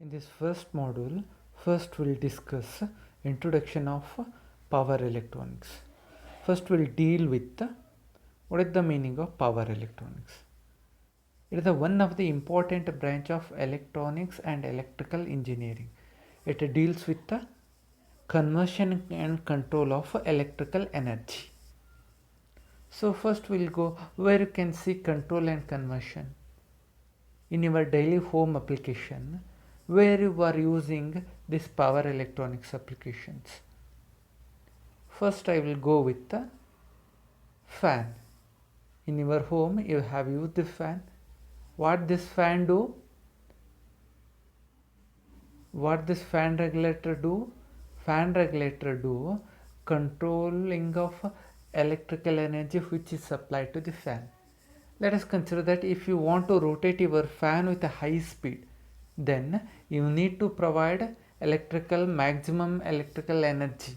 In this first module, first we'll discuss introduction of power electronics. First we'll deal with what is the meaning of power electronics. It is one of the important branch of electronics and electrical engineering. It deals with the conversion and control of electrical energy. So first we'll go where you can see control and conversion in your daily home application, where you are using this power electronics applications. First I will go with the fan. In your home you have used the fan. What this fan do? What this fan regulator do? Fan regulator do controlling of electrical energy which is supplied to the fan. Let us consider that if you want to rotate your fan with a high speed, then you need to provide maximum electrical energy.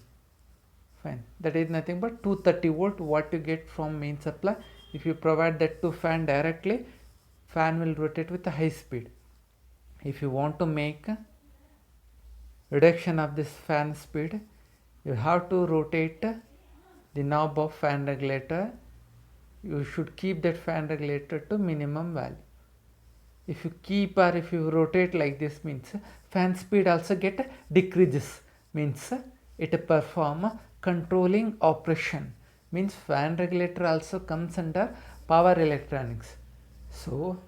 Fine. That is nothing but 230 volt what you get from main supply. If you provide that to fan directly, fan will rotate with a high speed. If you want to make reduction of this fan speed, you have to rotate the knob of fan regulator. You should keep that fan regulator to minimum value. If you keep or if you rotate like this, means fan speed also get decreases, means it perform controlling operation, means fan regulator also comes under power electronics. So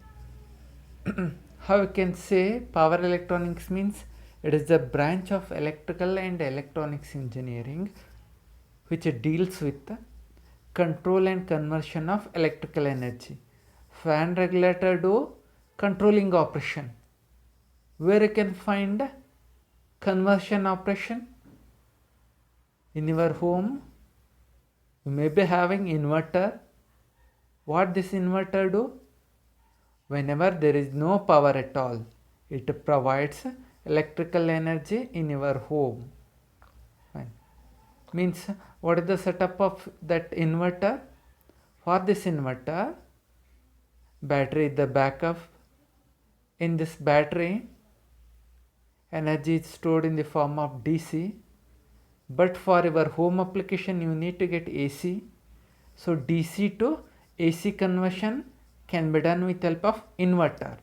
how you can say power electronics means it is the branch of electrical and electronics engineering which deals with control and conversion of electrical energy. Fan regulator do controlling operation. Where you can find conversion operation? In your home you may be having inverter. What this inverter do? Whenever there is no power at all, it provides electrical energy in your home. Fine. Means what is the setup of that inverter? For this inverter, battery is the backup. In this battery, energy is stored in the form of DC, but for your home application you need to get AC. So DC to AC conversion can be done with help of inverter.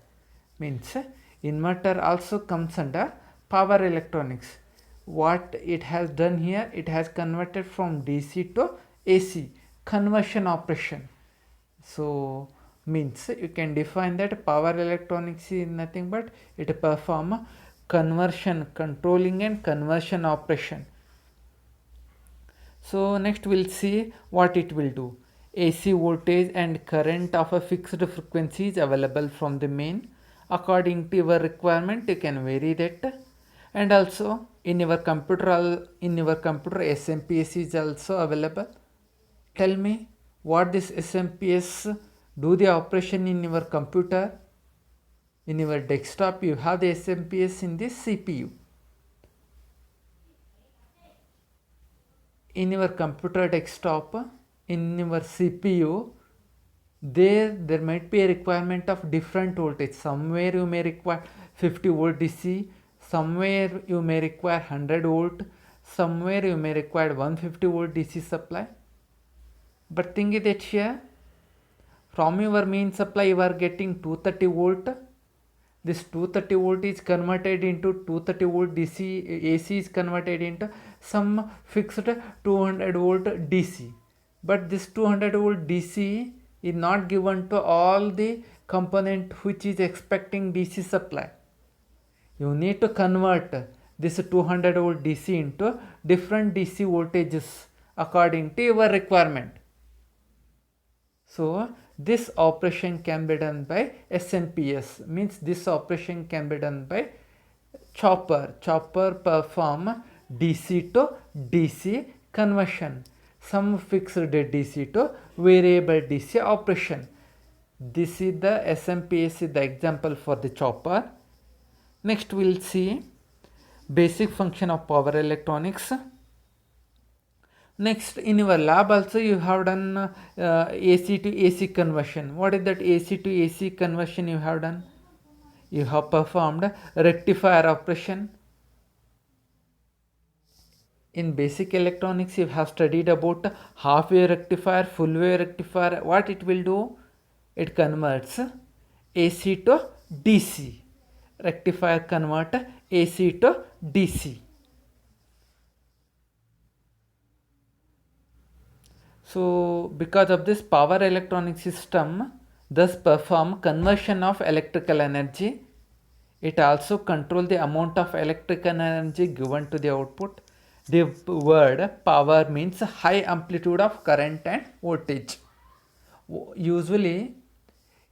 Means inverter also comes under power electronics. What it has done here, it has converted from DC to AC, conversion operation. So means you can define that power electronics is nothing but it perform conversion, controlling and conversion operation. So next we'll see what it will do. AC voltage and current of a fixed frequency is available from the main. According to your requirement you can vary that. And also in your computer SMPS is also available. Tell me what this SMPS do the operation in your computer. In your desktop you have the SMPS in this CPU. In your computer desktop, in your CPU, there might be a requirement of different voltage. Somewhere you may require 50 volt DC, somewhere you may require 100 volt, somewhere you may require 150 volt DC supply. But thing is that here, from your main supply you are getting 230 volt. This 230 volt is converted into 230 volt DC, AC is converted into some fixed 200 volt DC. But this 200 volt DC is not given to all the component which is expecting DC supply. You need to convert this 200 volt DC into different DC voltages according to your requirement. So this operation can be done by SMPS, means this operation can be done by chopper. Chopper perform DC to DC conversion, some fixed DC to variable DC operation. This is the SMPS is the example for the chopper. Next we will see basic function of power electronics. Next in your lab also you have done AC to AC conversion. What is that AC to AC conversion you have done? you have performed rectifier operation. In basic electronics, you have studied about half wave rectifier, full wave rectifier. What it will do? It converts AC to DC. Rectifier convert AC to DC. So because of this, power electronic system thus perform conversion of electrical energy. It also control the amount of electrical energy given to the output. The word power means high amplitude of current and voltage. Usually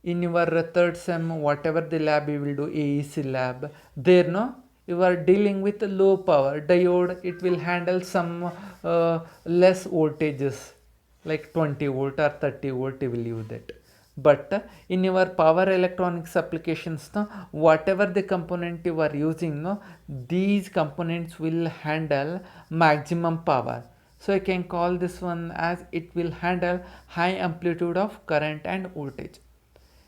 in your third sem, whatever the lab you will do, AEC lab, there no, you are dealing with low power diode. It will handle some less voltages like 20 volt or 30 volt. You will use that. But in your power electronics applications, no, whatever the component you are using, no, these components will handle maximum power. So I can call this one as it will handle high amplitude of current and voltage.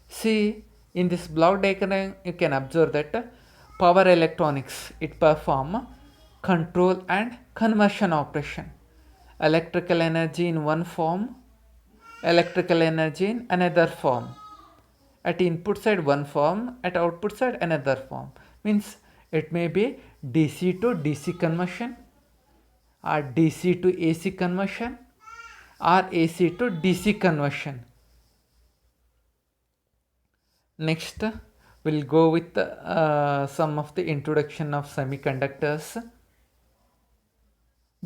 See, in this block diagram you can observe that power electronics, it perform control and conversion operation. Electrical energy in one form, electrical energy in another form. At input side one form, at output side another form. Means it may be DC to DC conversion, or DC to AC conversion, or AC to DC conversion. Next, we'll go with some of the introduction of semiconductors.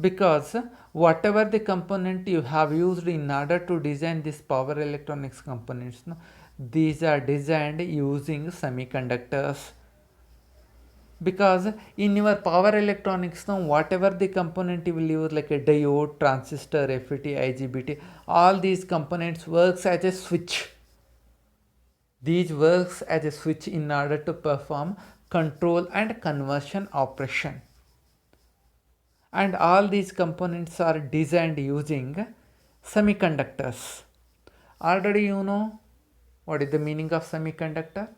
Because whatever the component you have used in order to design this power electronics components, no, these are designed using semiconductors. Because in your power electronics, now whatever the component you will use, like a diode, transistor, FET, IGBT, all these components works as a switch. These works as a switch in order to perform control and conversion operation. And all these components are designed using semiconductors. Already you know what is the meaning of semiconductor.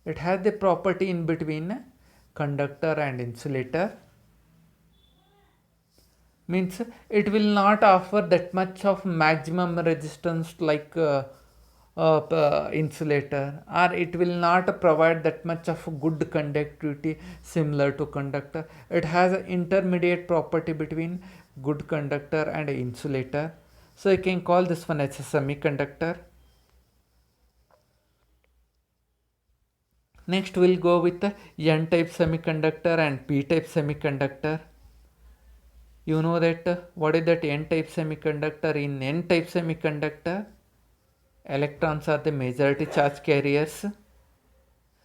It has the property in between conductor and insulator. Means it will not offer that much of maximum resistance like insulator, or it will not provide that much of good conductivity similar to conductor. It has an intermediate property between good conductor and insulator. So you can call this one as a semiconductor. Next we'll go with the N-type semiconductor and P-type semiconductor. You know that what is that N-type semiconductor? In N-type semiconductor, electrons are the majority charge carriers.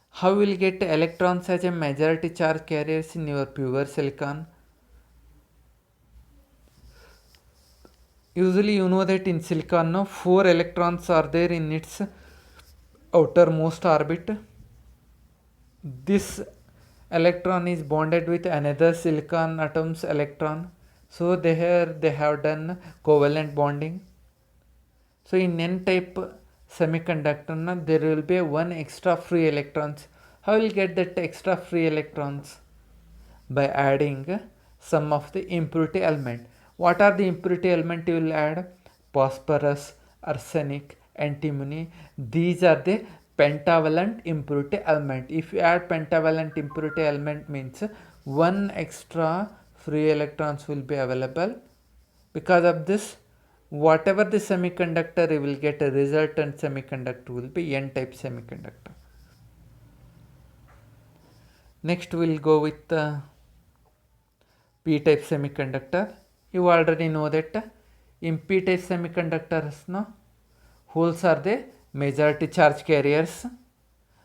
How will get electrons as a majority charge carriers in your pure silicon? Usually you know that in silicon, no, 4 electrons are there in its outermost orbit. This electron is bonded with another silicon atom's electron. So they have done covalent bonding. So in N-type semiconductor, there will be one extra free electrons. How will get that extra free electrons? By adding some of the impurity element. What are the impurity element you will add? Phosphorus, arsenic, antimony. These are the pentavalent impurity element. If you add pentavalent impurity element, means one extra free electrons will be available. Because of this, whatever the semiconductor, you will get a resultant semiconductor will be N-type semiconductor. Next we'll go with the P-type semiconductor. You already know that in P-type semiconductors, no, holes are the majority charge carriers.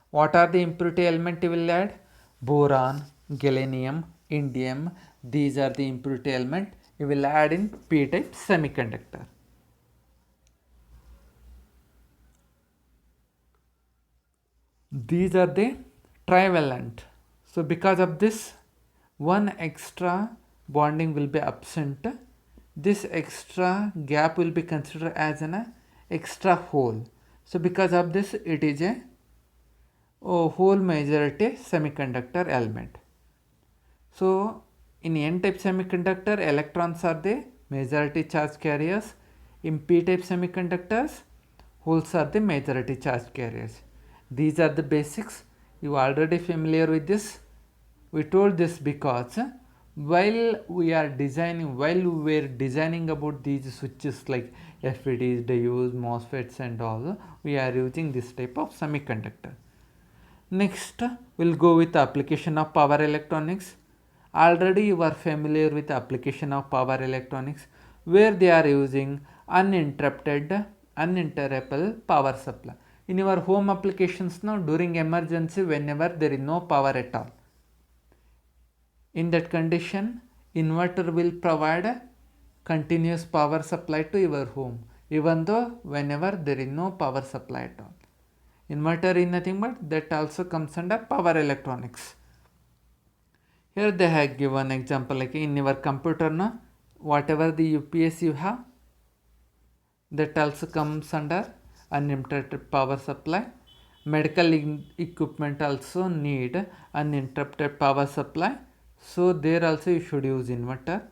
What are the impurity element you will add? Boron, gallium, indium. These are the impurity element you will add in P-type semiconductor. These are the trivalent. So because of this, one extra bonding will be absent. This extra gap will be considered as an extra hole. So because of this, it is a whole majority semiconductor element. So in n-type semiconductor, electrons are the majority charge carriers. In p-type semiconductors, holes are the majority charge carriers. These are the basics. You are already familiar with this. We told this because while we were designing about these switches like FETs, diodes, MOSFETs and all, we are using this type of semiconductor. Next, we'll go with the application of power electronics. Already you are familiar with the application of power electronics, where they are using uninterruptible power supply. In your home applications now, during emergency, whenever there is no power at all, in that condition, inverter will provide a continuous power supply to your home, even though whenever there is no power supply at all. Inverter is nothing but that also comes under power electronics. Here they have given example like in your computer na, whatever the UPS you have, that also comes under uninterrupted power supply. Medical equipment also need uninterrupted power supply, so there also you should use inverter.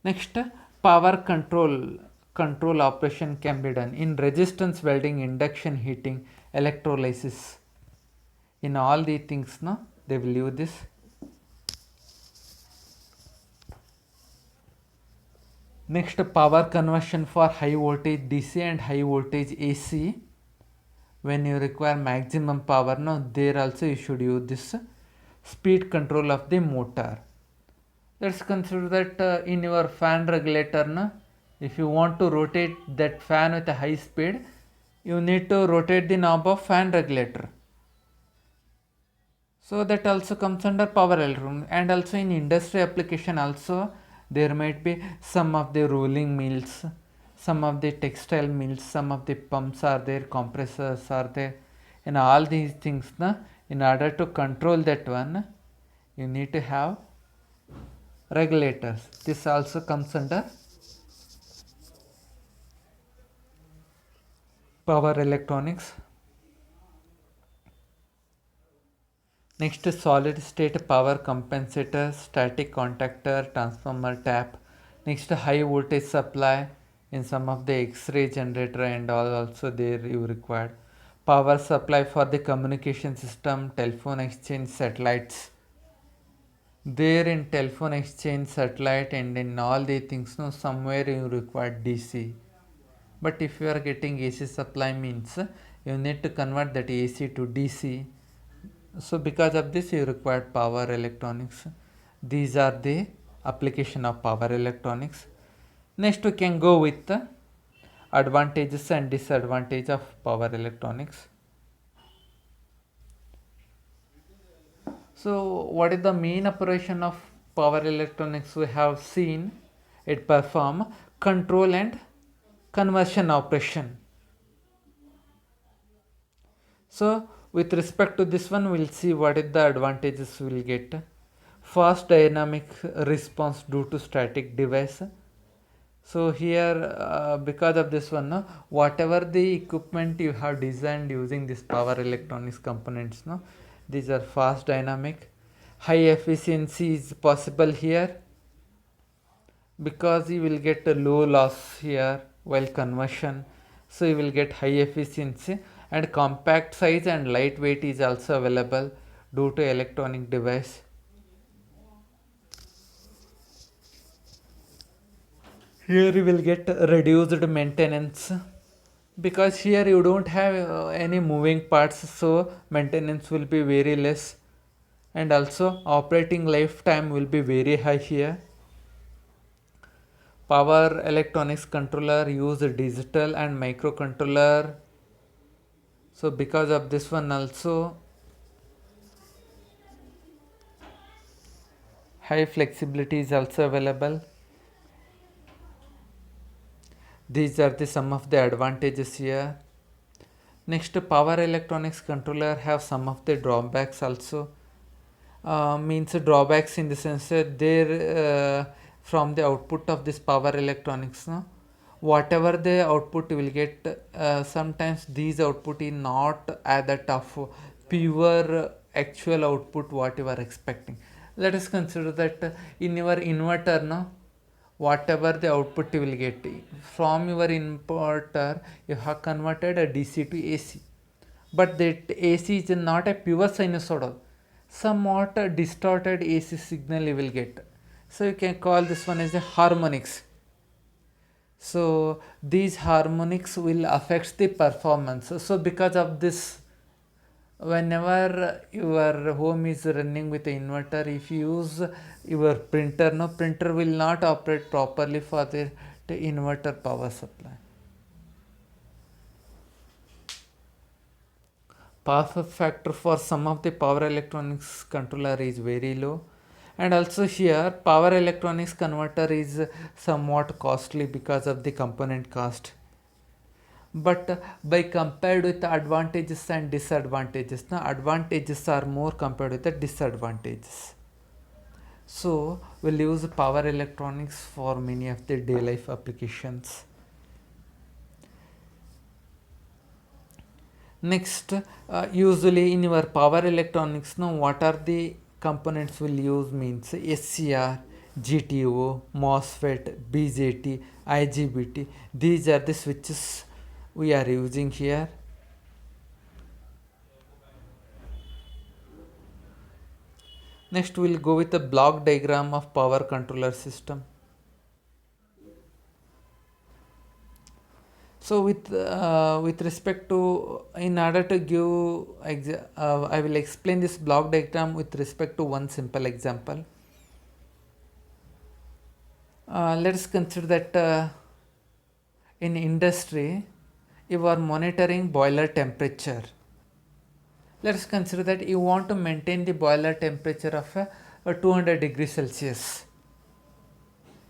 Next, power control operation can be done in resistance welding, induction heating, electrolysis. In all these things no, they will use this. Next, power conversion for high voltage DC and high voltage AC. When you require maximum power, no, there also you should use this. Speed control of the motor. Let's consider that in your fan regulator, no, if you want to rotate that fan with a high speed, you need to rotate the knob of fan regulator. So that also comes under power electronics. And also in industry application also, there might be some of the rolling mills, some of the textile mills, some of the pumps are there, compressors are there, and all these things na, in order to control that one, you need to have regulators. This also comes under power electronics. Next, solid state power compensator, static contactor, transformer tap. Next, high voltage supply in some of the X-ray generator and all also there you required. Power supply for the communication system, telephone exchange, satellites. There in telephone exchange, satellite and in all the things, no, somewhere you require DC. But if you are getting AC supply means you need to convert that AC to DC. So because of this you require power electronics. These are the application of power electronics. Next we can go with the advantages and disadvantages of power electronics. So what is the main operation of power electronics? We have seen it perform control and conversion operation. So with respect to this one, we'll see what is the advantages we'll get. Fast dynamic response due to static device. So here because of this one, no, whatever the equipment you have designed using this power electronics components, no, these are fast dynamic. High efficiency is possible here because you will get a low loss here while conversion. So you will get high efficiency, and compact size and lightweight is also available due to electronic device. Here you will get reduced maintenance because here you don't have any moving parts, so maintenance will be very less, and also operating lifetime will be very high here. Power electronics controller use digital and microcontroller. So because of this one also high flexibility is also available. These are the some of the advantages here. Next, power electronics controller have some of the drawbacks also. Means drawbacks in the sense that there from the output of this power electronics, no, whatever the output you will get, sometimes these output is not at that of pure actual output what you are expecting. Let us consider that in your inverter, no, whatever the output you will get from your inverter, you have converted a DC to AC, but that AC is not a pure sinusoidal, somewhat a distorted AC signal you will get. So you can call this one as a harmonics. So these harmonics will affect the performance. So because of this, whenever your home is running with an inverter, if you use your printer, no, printer will not operate properly for the inverter power supply. Power factor for some of the power electronics controller is very low, and also here power electronics converter is somewhat costly because of the component cost. But by compared with the advantages and disadvantages, the advantages are more compared with the disadvantages. So we'll use power electronics for many of the day life applications. Next, usually in your power electronics, now what are the components we'll use means SCR, GTO, MOSFET, BJT, IGBT. These are the switches we are using here. Next, we'll go with the block diagram of power controller system. So with respect to, in order to give I will explain this block diagram with respect to one simple example. Let us consider that in industry you are monitoring boiler temperature. Let us consider that you want to maintain the boiler temperature of 200 degrees Celsius.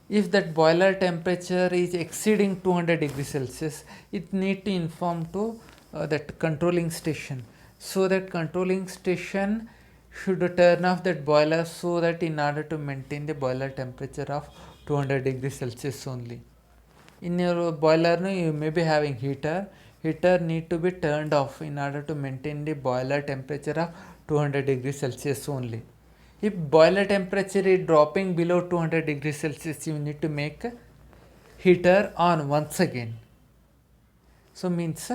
If that boiler temperature is exceeding 200 degrees Celsius, it need to inform to that controlling station. So that controlling station should turn off that boiler, so that in order to maintain the boiler temperature of 200 degrees Celsius only. In your boiler, no, you may be having heater. Heater need to be turned off in order to maintain the boiler temperature of 200 degrees Celsius only. If boiler temperature is dropping below 200 degrees Celsius, you need to make heater on once again. So means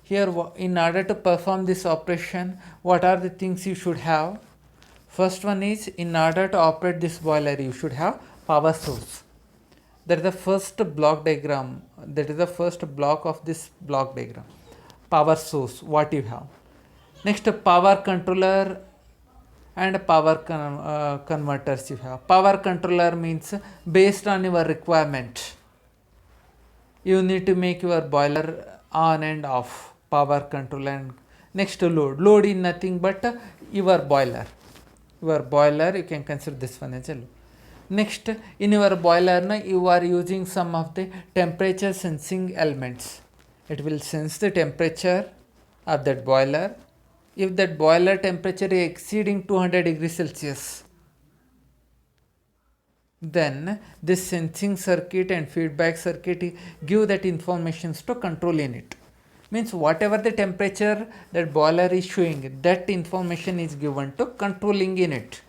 here in order to perform this operation, what are the things you should have? First one is, in order to operate this boiler, you should have power source. That is the first block diagram, that is the first block of this block diagram. Power source, what you have. Next, power controller and power converters you have. Power controller means based on your requirement, you need to make your boiler on and off. Power control. And next, load is nothing but your boiler. Your boiler, you can consider this one as a load. Next, in your boiler, you are using some of the temperature sensing elements. It will sense the temperature of that boiler. If that boiler temperature is exceeding 200 degrees Celsius, then this sensing circuit and feedback circuit give that informations to control unit. Means whatever the temperature that boiler is showing, that information is given to controlling unit.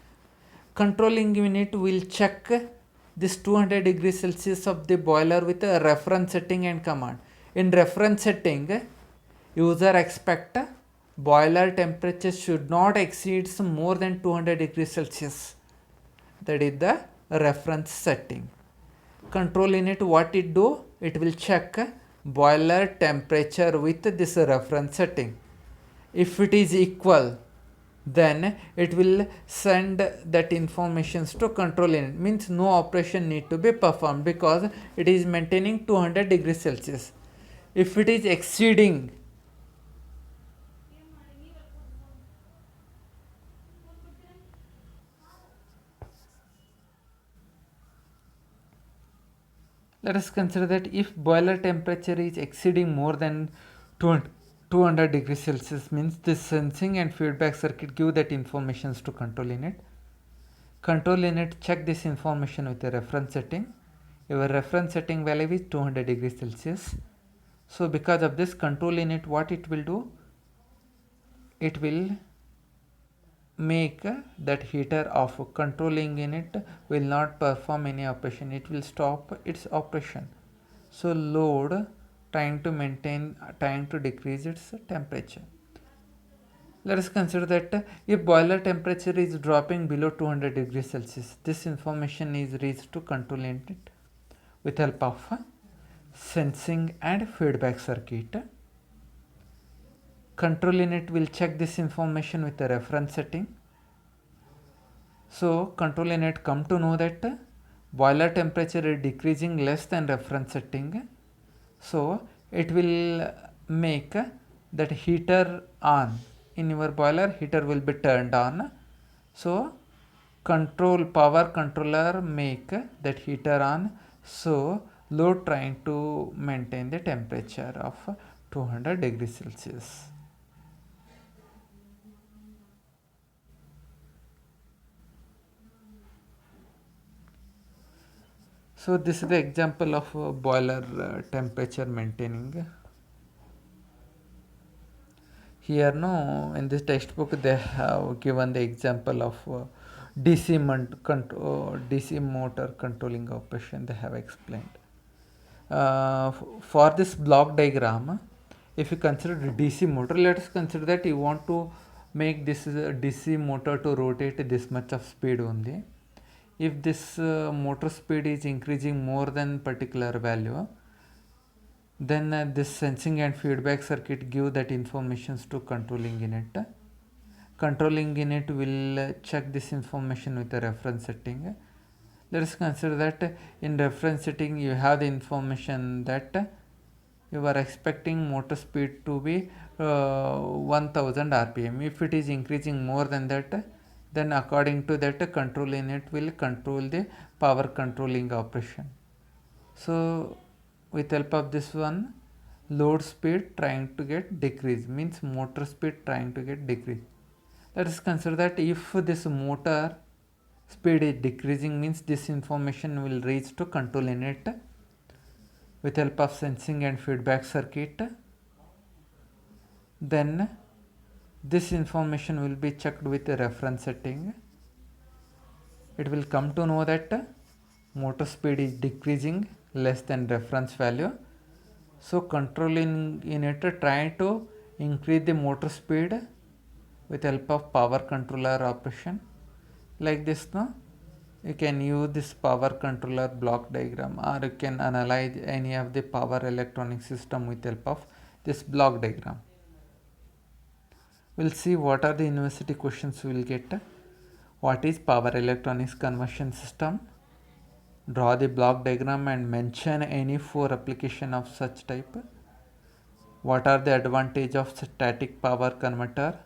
Controlling unit will check this 200 degrees Celsius of the boiler with a reference setting and command. In reference setting, user expect boiler temperature should not exceed more than 200 degrees Celsius. That is the reference setting. Control unit, what it do? It will check boiler temperature with this reference setting. If it is equal, then it will send that informations to control unit. Means no operation need to be performed because it is maintaining 200 degrees Celsius. If it is exceeding, let us consider that if boiler temperature is exceeding more than 200 degrees Celsius, means this sensing and feedback circuit give that informations to control unit. Control unit check this information with a reference setting. Your reference setting value is 200 degrees Celsius. So because of this, control unit, what it will do? it will make that heater off. Controlling unit will not perform any operation, it will stop its operation. So load trying to decrease its temperature. Let us consider that if boiler temperature is dropping below 200 degrees Celsius, this information is reached to control unit with help of sensing and feedback circuit. Control unit will check this information with the reference setting. So control unit come to know that boiler temperature is decreasing less than reference setting. So it will make that heater on. In your boiler, heater will be turned on. So power controller make that heater on. So load trying to maintain the temperature of 200 degrees Celsius. So this is the example of boiler temperature maintaining. Here no, in this textbook they have given the example of DC motor controlling operation. They have explained. For this block diagram, if you consider DC motor, let us consider that you want to make this DC motor to rotate this much of speed only. If this motor speed is increasing more than particular value, then this sensing and feedback circuit give that informations to controlling unit. Controlling unit will check this information with the reference setting. Let us consider that in reference setting you have the information that you are expecting motor speed to be 1000 rpm. If it is increasing more than that, then according to that control unit will control the power controlling operation. So with help of this one, load speed trying to get decrease, means motor speed trying to get decrease. Let us consider that if this motor speed is decreasing, means this information will reach to control unit with help of sensing and feedback circuit. Then this information will be checked with the reference setting. It will come to know that motor speed is decreasing less than reference value. So controlling unit trying to increase the motor speed with help of power controller operation. Like this now, you can use this power controller block diagram, or you can analyze any of the power electronic system with help of this block diagram. We'll see what are the university questions we will get. What is power electronics conversion system? Draw the block diagram and mention any 4 application of such type. What are the advantage of static power converter?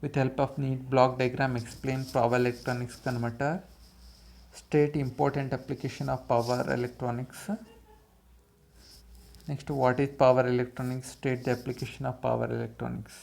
With help of neat block diagram, explain power electronics converter. State important application of power electronics. Next, what is power electronics? State the application of power electronics.